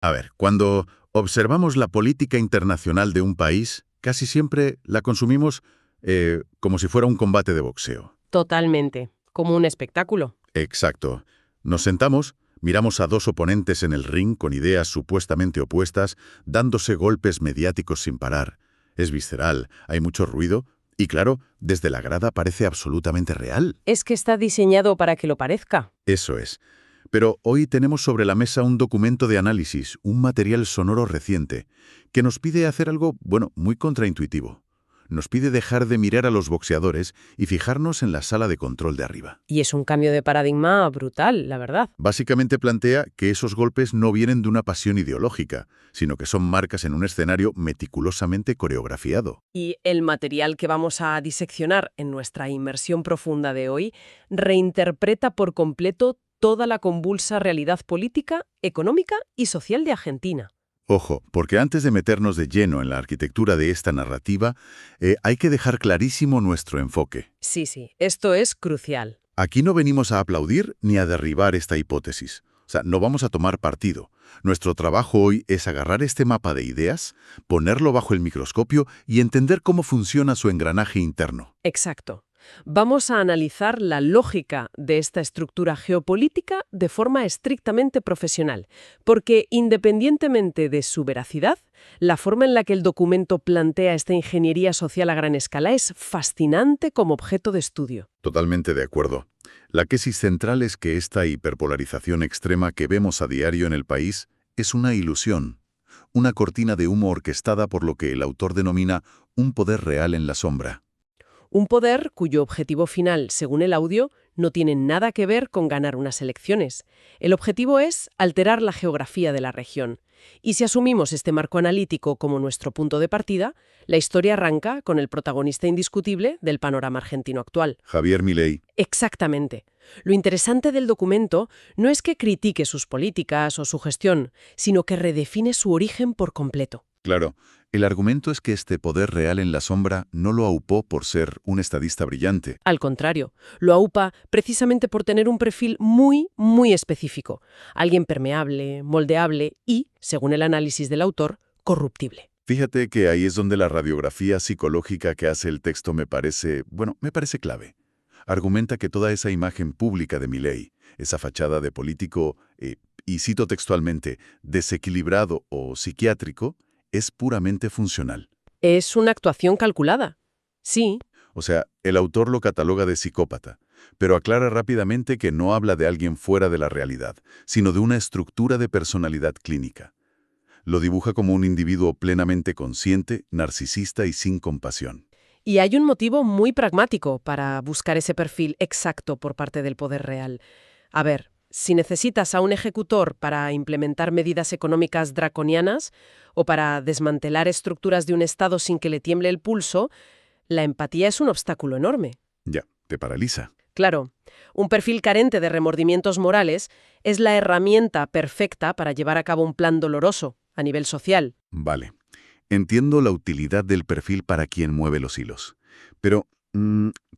A ver, cuando observamos la política internacional de un país, casi siempre la consumimos como si fuera un combate de boxeo. Totalmente. Como un espectáculo. Exacto. Nos sentamos, miramos a dos oponentes en el ring con ideas supuestamente opuestas, dándose golpes mediáticos sin parar. Es visceral, hay mucho ruido y, claro, desde la grada parece absolutamente real. Es que está diseñado para que lo parezca. Eso es. Pero hoy tenemos sobre la mesa un documento de análisis, un material sonoro reciente, que nos pide hacer algo, bueno, muy contraintuitivo. Nos pide dejar de mirar a los boxeadores y fijarnos en la sala de control de arriba. Y es un cambio de paradigma brutal, la verdad. Básicamente plantea que esos golpes no vienen de una pasión ideológica, sino que son marcas en un escenario meticulosamente coreografiado. Y el material que vamos a diseccionar en nuestra inmersión profunda de hoy reinterpreta por completo toda la convulsa realidad política, económica y social de Argentina. Ojo, porque antes de meternos de lleno en la arquitectura de esta narrativa, hay que dejar clarísimo nuestro enfoque. Sí, esto es crucial. Aquí no venimos a aplaudir ni a derribar esta hipótesis. O sea, no vamos a tomar partido. Nuestro trabajo hoy es agarrar este mapa de ideas, ponerlo bajo el microscopio y entender cómo funciona su engranaje interno. Exacto. Vamos a analizar la lógica de esta estructura geopolítica de forma estrictamente profesional, porque independientemente de su veracidad, la forma en la que el documento plantea esta ingeniería social a gran escala es fascinante como objeto de estudio. Totalmente de acuerdo. La tesis central es que esta hiperpolarización extrema que vemos a diario en el país es una ilusión, una cortina de humo orquestada por lo que el autor denomina un poder real en la sombra. Un poder cuyo objetivo final, según el audio, no tiene nada que ver con ganar unas elecciones. El objetivo es alterar la geografía de la región. Y si asumimos este marco analítico como nuestro punto de partida, la historia arranca con el protagonista indiscutible del panorama argentino actual. Javier Milei. Exactamente. Lo interesante del documento no es que critique sus políticas o su gestión, sino que redefine su origen por completo. Claro, el argumento es que este poder real en la sombra no lo aupó por ser un estadista brillante. Al contrario, lo aupa precisamente por tener un perfil muy específico. Alguien permeable, moldeable y, según el análisis del autor, corruptible. Fíjate que ahí es donde la radiografía psicológica que hace el texto me parece clave. Argumenta que toda esa imagen pública de Milei, esa fachada de político, y cito textualmente, desequilibrado o psiquiátrico, es puramente funcional. Es una actuación calculada. Sí, O sea, el autor lo cataloga de psicópata, pero aclara rápidamente que no habla de alguien fuera de la realidad, sino de una estructura de personalidad clínica. Lo dibuja como un individuo plenamente consciente, narcisista y sin compasión. y hay un motivo muy pragmático para buscar ese perfil exacto por parte del poder real. A ver, si necesitas a un ejecutor para implementar medidas económicas draconianas o para desmantelar estructuras de un Estado sin que le tiemble el pulso, la empatía es un obstáculo enorme. Ya, te paraliza. Claro, un perfil carente de remordimientos morales es la herramienta perfecta para llevar a cabo un plan doloroso a nivel social. Vale. Entiendo la utilidad del perfil para quien mueve los hilos. Pero,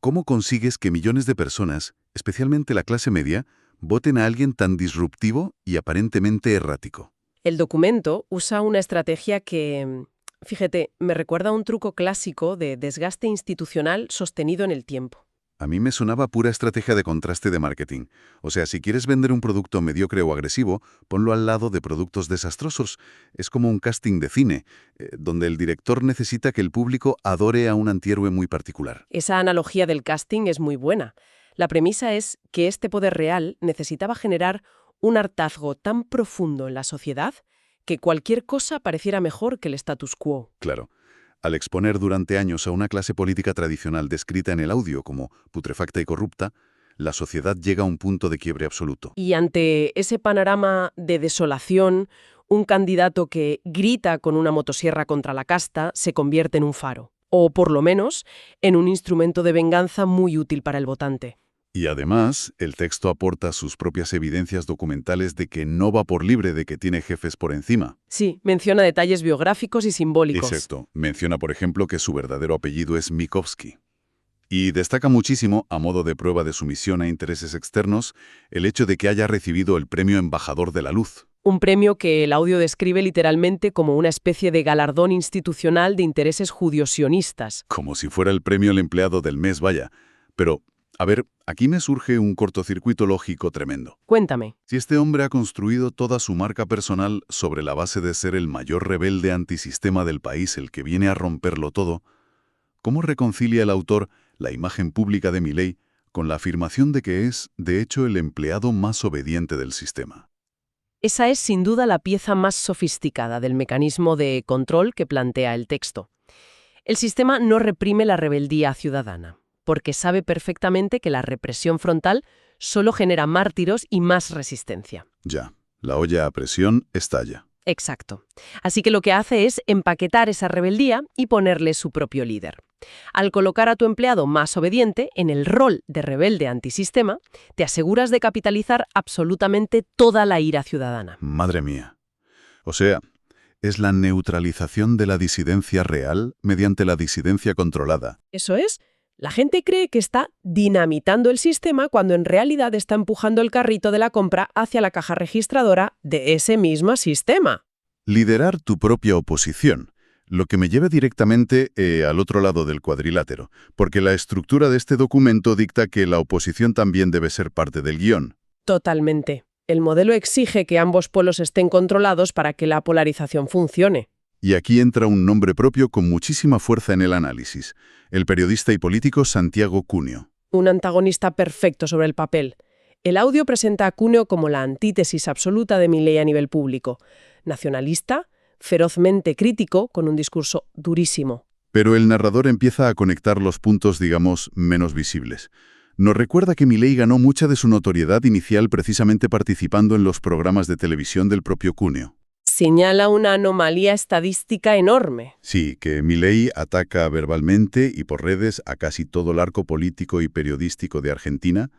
¿cómo consigues que millones de personas, especialmente la clase media, voten a alguien tan disruptivo y aparentemente errático? El documento usa una estrategia que, fíjate, me recuerda a un truco clásico de desgaste institucional sostenido en el tiempo. A mí me sonaba pura estrategia de contraste de marketing. O sea, si quieres vender un producto mediocre o agresivo, ponlo al lado de productos desastrosos. Es como un casting de cine, donde el director necesita que el público adore a un antihéroe muy particular. Esa analogía del casting es muy buena. La premisa es que este poder real necesitaba generar un hartazgo tan profundo en la sociedad que cualquier cosa pareciera mejor que el status quo. Claro. Al exponer durante años a una clase política tradicional descrita en el audio como putrefacta y corrupta, la sociedad llega a un punto de quiebre absoluto. Y ante ese panorama de desolación, un candidato que grita con una motosierra contra la casta se convierte en un faro, o por lo menos en un instrumento de venganza muy útil para el votante. Y además, el texto aporta sus propias evidencias documentales de que no va por libre de que tiene jefes por encima. Sí, menciona detalles biográficos y simbólicos. Exacto. Menciona, por ejemplo, que su verdadero apellido es Mikovsky. Y destaca muchísimo, a modo de prueba de sumisión a intereses externos, el hecho de que haya recibido el premio Embajador de la Luz. Un premio que el audio describe literalmente como una especie de galardón institucional de intereses judío-sionistas. Como si fuera el premio al empleado del mes, vaya. Pero, a ver, aquí me surge un cortocircuito lógico tremendo. Cuéntame. Si este hombre ha construido toda su marca personal sobre la base de ser el mayor rebelde antisistema del país, el que viene a romperlo todo, ¿cómo reconcilia el autor la imagen pública de Milei con la afirmación de que es, de hecho, el empleado más obediente del sistema? Esa es sin duda la pieza más sofisticada del mecanismo de control que plantea el texto. El sistema no reprime la rebeldía ciudadana, porque sabe perfectamente que la represión frontal solo genera mártires y más resistencia. Ya, la olla a presión estalla. Exacto. Así que lo que hace es empaquetar esa rebeldía y ponerle su propio líder. Al colocar a tu empleado más obediente en el rol de rebelde antisistema, te aseguras de capitalizar absolutamente toda la ira ciudadana. Madre mía. O sea, es la neutralización de la disidencia real mediante la disidencia controlada. Eso es. La gente cree que está dinamitando el sistema cuando en realidad está empujando el carrito de la compra hacia la caja registradora de ese mismo sistema. Liderar tu propia oposición, lo que me lleva directamente al otro lado del cuadrilátero, porque la estructura de este documento dicta que la oposición también debe ser parte del guión. Totalmente. El modelo exige que ambos polos estén controlados para que la polarización funcione. Y aquí entra un nombre propio con muchísima fuerza en el análisis, el periodista y político Santiago Cuneo. Un antagonista perfecto sobre el papel. El audio presenta a Cuneo como la antítesis absoluta de Milei a nivel público. Nacionalista, ferozmente crítico, con un discurso durísimo. Pero el narrador empieza a conectar los puntos, digamos, menos visibles. Nos recuerda que Milei ganó mucha de su notoriedad inicial precisamente participando en los programas de televisión del propio Cuneo. Señala una anomalía estadística enorme. Sí, que Milei ataca verbalmente y por redes a casi todo el arco político y periodístico de Argentina,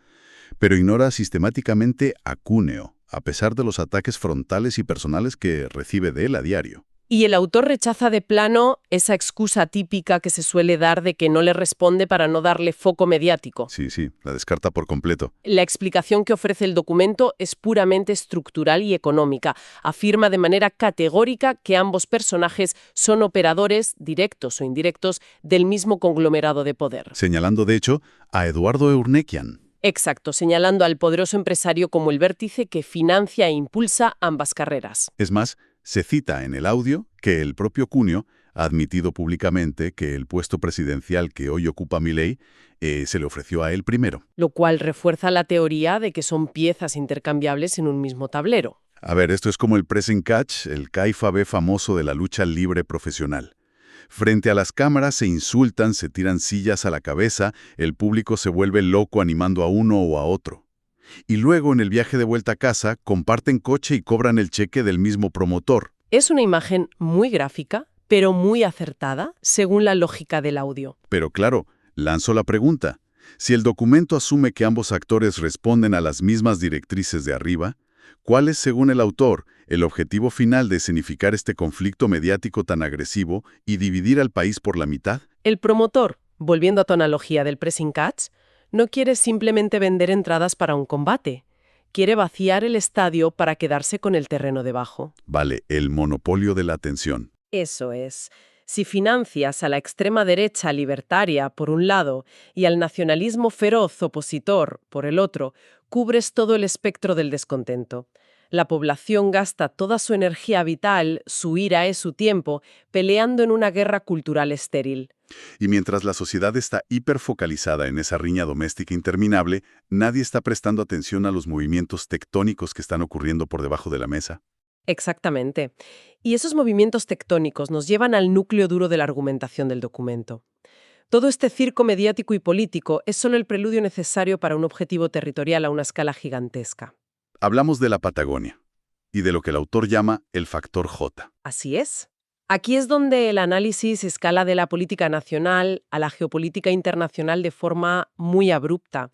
pero ignora sistemáticamente a Cuneo, a pesar de los ataques frontales y personales que recibe de él a diario. Y el autor rechaza de plano esa excusa típica que se suele dar de que no le responde para no darle foco mediático. Sí, la descarta por completo. La explicación que ofrece el documento es puramente estructural y económica. Afirma de manera categórica que ambos personajes son operadores, directos o indirectos, del mismo conglomerado de poder. Señalando, de hecho, a Eduardo Eurnekian. Exacto, señalando al poderoso empresario como el vértice que financia e impulsa ambas carreras. Es más, se cita en el audio que el propio Cuneo ha admitido públicamente que el puesto presidencial que hoy ocupa Milei se le ofreció a él primero. Lo cual refuerza la teoría de que son piezas intercambiables en un mismo tablero. A ver, esto es como el pressing catch, el caifa B famoso de la lucha libre profesional. Frente a las cámaras se insultan, se tiran sillas a la cabeza, el público se vuelve loco animando a uno o a otro. Y luego, en el viaje de vuelta a casa, comparten coche y cobran el cheque del mismo promotor. Es una imagen muy gráfica, pero muy acertada, según la lógica del audio. Pero claro, lanzo la pregunta. Si el documento asume que ambos actores responden a las mismas directrices de arriba, ¿cuál es, según el autor, el objetivo final de escenificar este conflicto mediático tan agresivo y dividir al país por la mitad? El promotor, volviendo a tu analogía del pressing catch, no quiere simplemente vender entradas para un combate. Quiere vaciar el estadio para quedarse con el terreno debajo. Vale, el monopolio de la atención. Eso es. Si financias a la extrema derecha libertaria por un lado y al nacionalismo feroz opositor por el otro, cubres todo el espectro del descontento. La población gasta toda su energía vital, su ira y su tiempo peleando en una guerra cultural estéril. Y mientras la sociedad está hiperfocalizada en esa riña doméstica interminable, nadie está prestando atención a los movimientos tectónicos que están ocurriendo por debajo de la mesa. Exactamente. Y esos movimientos tectónicos nos llevan al núcleo duro de la argumentación del documento. Todo este circo mediático y político es solo el preludio necesario para un objetivo territorial a una escala gigantesca. Hablamos de la Patagonia y de lo que el autor llama el factor J. Así es. Aquí es donde el análisis escala de la política nacional a la geopolítica internacional de forma muy abrupta.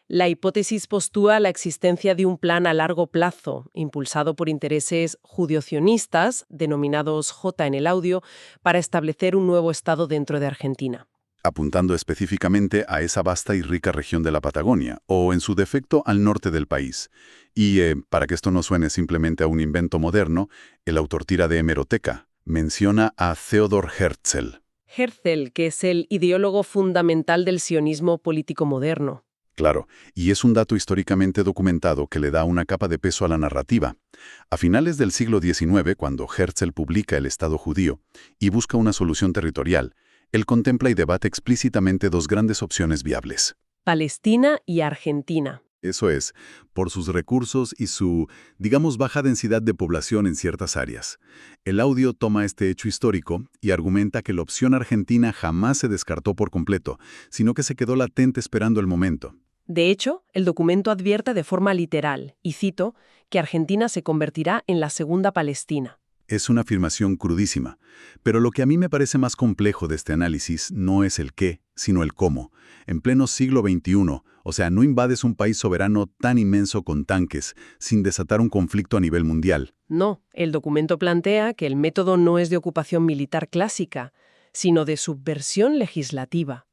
La hipótesis postula la existencia de un plan a largo plazo, impulsado por intereses judiocionistas, denominados J en el audio, para establecer un nuevo Estado dentro de Argentina. apuntando específicamente a esa vasta y rica región de la Patagonia, o en su defecto al norte del país. Y, para que esto no suene simplemente a un invento moderno, el autor tira de hemeroteca. Menciona a Theodor Herzl. Herzl, que es el ideólogo fundamental del sionismo político moderno. Claro, y es un dato históricamente documentado que le da una capa de peso a la narrativa. A finales del siglo XIX, cuando Herzl publica El Estado judío y busca una solución territorial, él contempla y debate explícitamente dos grandes opciones viables. Palestina y Argentina. Eso es, por sus recursos y su, digamos, baja densidad de población en ciertas áreas. El audio toma este hecho histórico y argumenta que la opción argentina jamás se descartó por completo, sino que se quedó latente esperando el momento. De hecho, el documento advierte de forma literal, y cito, que Argentina se convertirá en la segunda Palestina. Es una afirmación crudísima, pero lo que a mí me parece más complejo de este análisis no es el qué, sino el cómo. En pleno siglo XXI, o sea, no invades un país soberano tan inmenso con tanques, sin desatar un conflicto a nivel mundial. No, el documento plantea que el método no es de ocupación militar clásica, sino de subversión legislativa.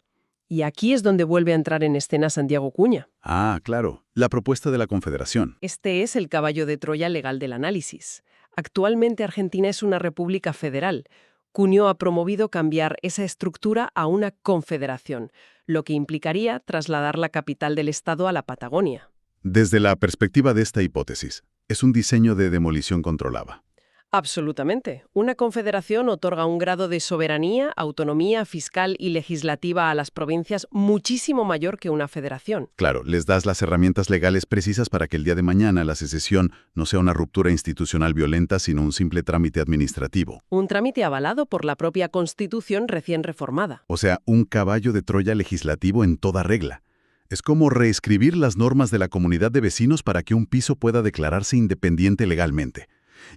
Y aquí es donde vuelve a entrar en escena Santiago Cuña. Ah, claro, la propuesta de la Confederación. Este es el caballo de Troya legal del análisis. Actualmente Argentina es una república federal. Cuño ha promovido cambiar esa estructura a una confederación, lo que implicaría trasladar la capital del Estado a la Patagonia. Desde la perspectiva de esta hipótesis, es un diseño de demolición controlada. Absolutamente. Una confederación otorga un grado de soberanía, autonomía fiscal y legislativa a las provincias muchísimo mayor que una federación. Claro, les das las herramientas legales precisas para que el día de mañana la secesión no sea una ruptura institucional violenta, sino un simple trámite administrativo. Un trámite avalado por la propia Constitución recién reformada. O sea, un caballo de Troya legislativo en toda regla. Es como reescribir las normas de la comunidad de vecinos para que un piso pueda declararse independiente legalmente.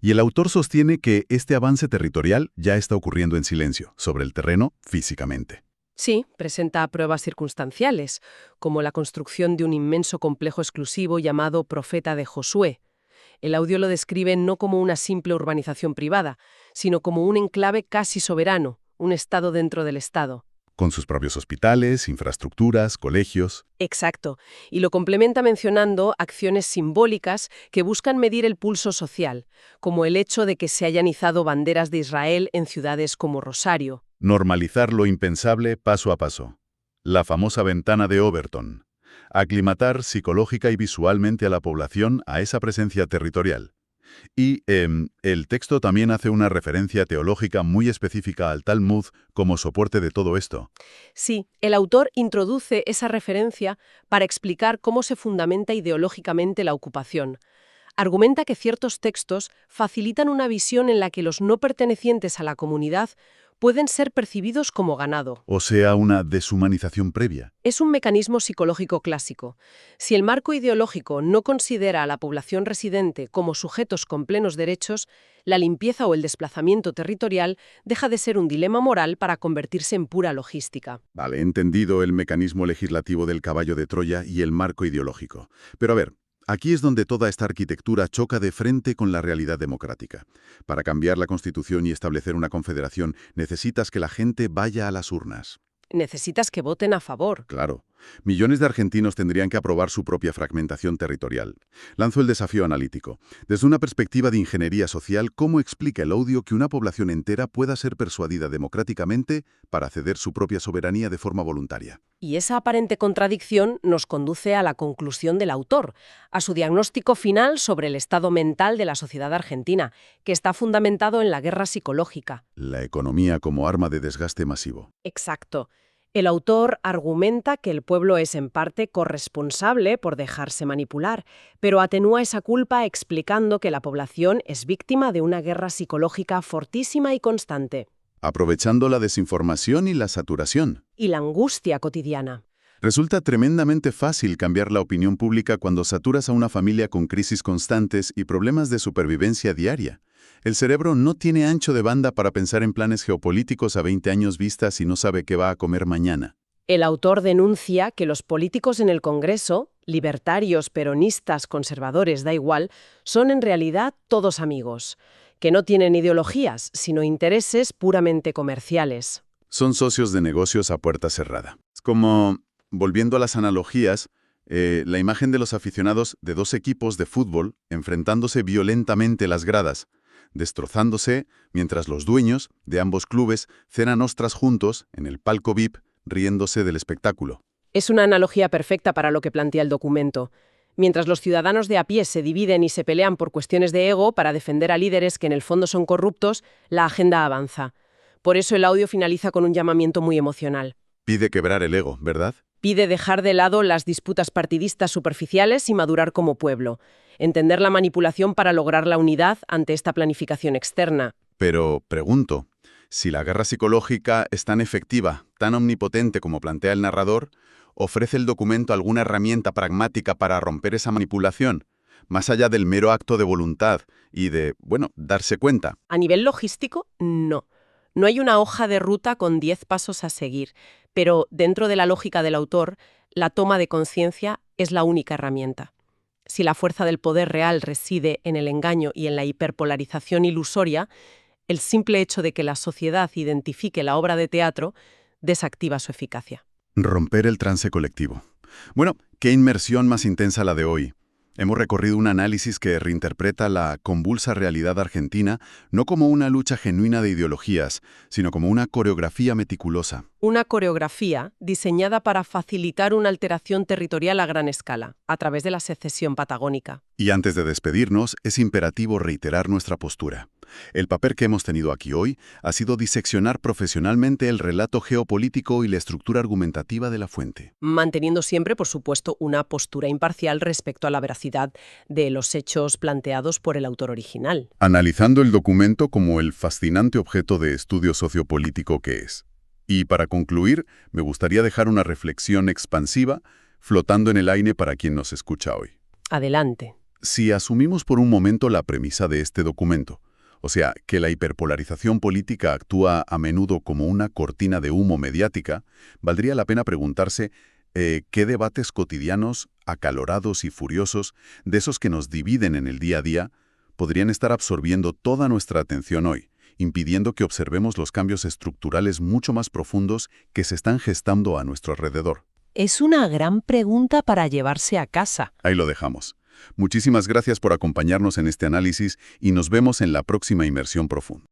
Y el autor sostiene que este avance territorial ya está ocurriendo en silencio, sobre el terreno, físicamente. Sí, presenta pruebas circunstanciales, como la construcción de un inmenso complejo exclusivo llamado Profeta de Josué. El audio lo describe no como una simple urbanización privada, sino como un enclave casi soberano, un estado dentro del estado. Con sus propios hospitales, infraestructuras, colegios. Exacto, y lo complementa mencionando acciones simbólicas que buscan medir el pulso social, como el hecho de que se hayan izado banderas de Israel en ciudades como Rosario. Normalizar lo impensable paso a paso. La famosa ventana de Overton. Aclimatar psicológica y visualmente a la población a esa presencia territorial. Y el texto también hace una referencia teológica muy específica al Talmud como soporte de todo esto. Sí, el autor introduce esa referencia para explicar cómo se fundamenta ideológicamente la ocupación. Argumenta que ciertos textos facilitan una visión en la que los no pertenecientes a la comunidad pueden ser percibidos como ganado. O sea, una deshumanización previa. Es un mecanismo psicológico clásico. Si el marco ideológico no considera a la población residente como sujetos con plenos derechos, la limpieza o el desplazamiento territorial deja de ser un dilema moral para convertirse en pura logística. Vale, entendido el mecanismo legislativo del caballo de Troya y el marco ideológico. Pero a ver, aquí es donde toda esta arquitectura choca de frente con la realidad democrática. Para cambiar la Constitución y establecer una confederación, necesitas que la gente vaya a las urnas. Necesitas que voten a favor. Claro. Millones de argentinos tendrían que aprobar su propia fragmentación territorial. Lanzo el desafío analítico. Desde una perspectiva de ingeniería social, ¿cómo explica el audio que una población entera pueda ser persuadida democráticamente para ceder su propia soberanía de forma voluntaria? Y esa aparente contradicción nos conduce a la conclusión del autor, a su diagnóstico final sobre el estado mental de la sociedad argentina, que está fundamentado en la guerra psicológica. La economía como arma de desgaste masivo. Exacto. El autor argumenta que el pueblo es en parte corresponsable por dejarse manipular, pero atenúa esa culpa explicando que la población es víctima de una guerra psicológica fortísima y constante. Aprovechando la desinformación y la saturación. Y la angustia cotidiana. Resulta tremendamente fácil cambiar la opinión pública cuando saturas a una familia con crisis constantes y problemas de supervivencia diaria. El cerebro no tiene ancho de banda para pensar en planes geopolíticos a 20 años vista si no sabe qué va a comer mañana. El autor denuncia que los políticos en el Congreso, libertarios, peronistas, conservadores, da igual, son en realidad todos amigos, que no tienen ideologías, sino intereses puramente comerciales. Son socios de negocios a puerta cerrada. Es como, volviendo a las analogías, la imagen de los aficionados de dos equipos de fútbol enfrentándose violentamente las gradas, destrozándose mientras los dueños de ambos clubes cenan ostras juntos en el palco VIP, riéndose del espectáculo. Es una analogía perfecta para lo que plantea el documento. Mientras los ciudadanos de a pie se dividen y se pelean por cuestiones de ego para defender a líderes que en el fondo son corruptos, la agenda avanza. Por eso el audio finaliza con un llamamiento muy emocional. Pide quebrar el ego, ¿verdad? Pide dejar de lado las disputas partidistas superficiales y madurar como pueblo. Entender la manipulación para lograr la unidad ante esta planificación externa. Pero, pregunto, si la guerra psicológica es tan efectiva, tan omnipotente como plantea el narrador, ¿ofrece el documento alguna herramienta pragmática para romper esa manipulación? Más allá del mero acto de voluntad y de, darse cuenta. A nivel logístico, no. No hay una hoja de ruta con 10 pasos a seguir, pero dentro de la lógica del autor, la toma de conciencia es la única herramienta. Si la fuerza del poder real reside en el engaño y en la hiperpolarización ilusoria, el simple hecho de que la sociedad identifique la obra de teatro desactiva su eficacia. Romper el trance colectivo. Bueno, qué inmersión más intensa la de hoy. Hemos recorrido un análisis que reinterpreta la convulsa realidad argentina no como una lucha genuina de ideologías, sino como una coreografía meticulosa. Una coreografía diseñada para facilitar una alteración territorial a gran escala, a través de la secesión patagónica. Y antes de despedirnos, es imperativo reiterar nuestra postura. El papel que hemos tenido aquí hoy ha sido diseccionar profesionalmente el relato geopolítico y la estructura argumentativa de la fuente. Manteniendo siempre, por supuesto, una postura imparcial respecto a la veracidad de los hechos planteados por el autor original. Analizando el documento como el fascinante objeto de estudio sociopolítico que es. Y para concluir, me gustaría dejar una reflexión expansiva flotando en el aire para quien nos escucha hoy. Adelante. Si asumimos por un momento la premisa de este documento, o sea, que la hiperpolarización política actúa a menudo como una cortina de humo mediática, valdría la pena preguntarse qué debates cotidianos, acalorados y furiosos, de esos que nos dividen en el día a día, podrían estar absorbiendo toda nuestra atención hoy, impidiendo que observemos los cambios estructurales mucho más profundos que se están gestando a nuestro alrededor. Es una gran pregunta para llevarse a casa. Ahí lo dejamos. Muchísimas gracias por acompañarnos en este análisis y nos vemos en la próxima Inmersión Profunda.